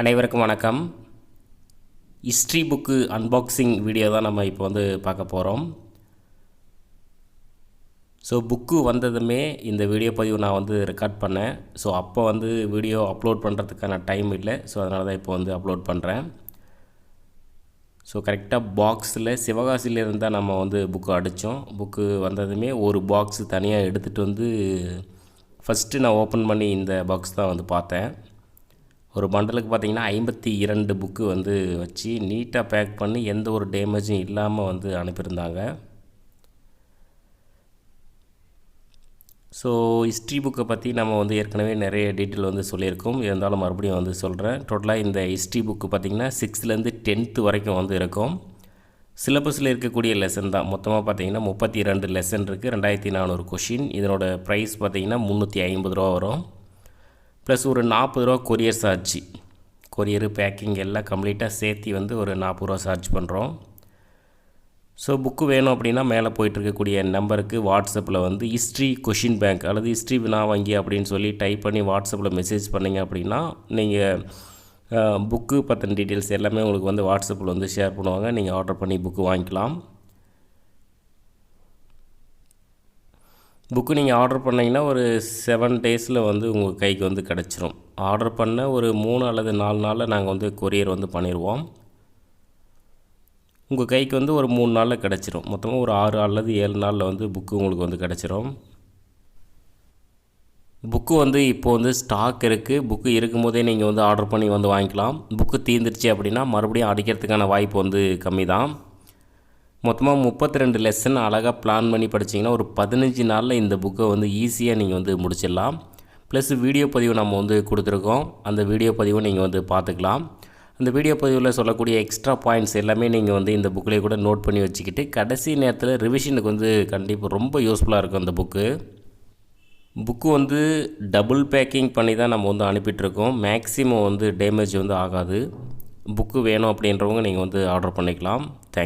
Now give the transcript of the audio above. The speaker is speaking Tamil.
அனைவருக்கும் வணக்கம். ஹிஸ்ட்ரி புக்கு அன்பாக்சிங் வீடியோ தான் நம்ம இப்போ வந்து பார்க்க போகிறோம். ஸோ புக்கு வந்ததுமே இந்த வீடியோ பதிவு நான் வந்து ரெக்கார்ட் பண்ணேன். ஸோ அப்போ வந்து வீடியோ அப்லோட் பண்ணுறதுக்கான டைம் இல்லை. ஸோ அதனால தான் இப்போ வந்து அப்லோட் பண்ணுறேன். ஸோ கரெக்டாக பாக்ஸில் சிவகாசியிலேருந்து தான் நம்ம வந்து புக்கு அடித்தோம். புக்கு வந்ததுமே ஒரு பாக்ஸு தனியாக எடுத்துகிட்டு வந்து ஃபஸ்ட்டு நான் ஓப்பன் பண்ணி இந்த பாக்ஸ் தான் வந்து பார்த்தேன். ஒரு பண்டலுக்கு பார்த்திங்கன்னா 52 புக்கு வந்து வச்சு நீட்டாக பேக் பண்ணி எந்த ஒரு டேமேஜும் இல்லாமல் வந்து அனுப்பியிருந்தாங்க. ஸோ ஹிஸ்ட்ரி புக்கை பற்றி நம்ம வந்து ஏற்கனவே நிறைய டீட்டெயில் வந்து சொல்லியிருக்கோம். இருந்தாலும் மறுபடியும் வந்து சொல்கிறேன். டோட்டலாக இந்த ஹிஸ்ட்ரி புக்கு பார்த்திங்கன்னா 6லேருந்து 10th வரைக்கும் வந்து இருக்கும். சிலபஸில் இருக்கக்கூடிய லெசன் தான். மொத்தமாக பார்த்திங்கன்னா 32 லெசன் இருக்குது. 2400 கொஷின். இதனோட ப்ரைஸ் பார்த்திங்கன்னா 350 ரூபா வரும். ப்ளஸ் ஒரு 40 ரூபா கொரியர் சார்ஜ். கொரியரு பேக்கிங் எல்லாம் கம்ப்ளீட்டாக சேர்த்தி வந்து ஒரு 40 ரூபா சார்ஜ் பண்ணுறோம். ஸோ புக்கு வேணும் அப்படின்னா மேலே போயிட்டுருக்கக்கூடிய நம்பருக்கு வாட்ஸ்அப்பில் வந்து ஹிஸ்ட்ரி கொஷின் பேங்க் அல்லது ஹிஸ்ட்ரி வினா வங்கி அப்படின்னு சொல்லி டைப் பண்ணி வாட்ஸ்அப்பில் மெசேஜ் பண்ணிங்க அப்படின்னா நீங்கள் புக்கு பற்றின டீட்டெயில்ஸ் எல்லாமே உங்களுக்கு வந்து வாட்ஸ்அப்பில் வந்து ஷேர் பண்ணுவாங்க. நீங்கள் ஆர்டர் பண்ணி புக்கு வாங்கிக்கலாம். புக்கு நீங்கள் ஆர்டர் பண்ணிங்கன்னா ஒரு 7 டேஸில் வந்து உங்கள் கைக்கு வந்து கிடச்சிரும். ஆர்டர் பண்ண ஒரு 3 அல்லது 4 நாளில் நாங்கள் வந்து கொரியர் வந்து பண்ணிடுவோம். உங்கள் கைக்கு வந்து ஒரு 3 நாளில் கிடச்சிரும். மொத்தமாக ஒரு 6 அல்லது 7 நாளில் வந்து புக்கு உங்களுக்கு வந்து கிடச்சிரும். புக்கு வந்து இப்போது வந்து ஸ்டாக் இருக்குது. புக்கு இருக்கும்போதே நீங்கள் வந்து ஆர்டர் பண்ணி வந்து வாங்கிக்கலாம். புக்கு தீர்ந்துருச்சு அப்படின்னா மறுபடியும் அடிக்கிறதுக்கான வாய்ப்பு வந்து கம்மி தான். மொத்தமாக 32 லெசன் அழகாக பிளான் பண்ணி படிச்சிங்கன்னா ஒரு 15 நாளில் இந்த புக்கை வந்து ஈஸியாக நீங்கள் வந்து முடிச்சிடலாம். ப்ளஸ் வீடியோ பதிவு நம்ம வந்து கொடுத்துருக்கோம். அந்த வீடியோ பதிவை நீங்கள் வந்து பார்த்துக்கலாம். அந்த வீடியோ பதிவில் சொல்லக்கூடிய எக்ஸ்ட்ரா பாயிண்ட்ஸ் எல்லாமே நீங்கள் வந்து இந்த புக்கிலே கூட நோட் பண்ணி வச்சுக்கிட்டு கடைசி நேரத்தில் ரிவிஷனுக்கு வந்து கண்டிப்பாக ரொம்ப யூஸ்ஃபுல்லாக இருக்கும் அந்த புக்கு வந்து டபுள் பேக்கிங் பண்ணி தான் நம்ம வந்து அனுப்பிட்டுருக்கோம். மேக்ஸிமம் வந்து டேமேஜ் வந்து ஆகாது. புக்கு வேணும் அப்படின்றவங்க நீங்கள் வந்து ஆர்டர் பண்ணிக்கலாம். தேங்க்யூ.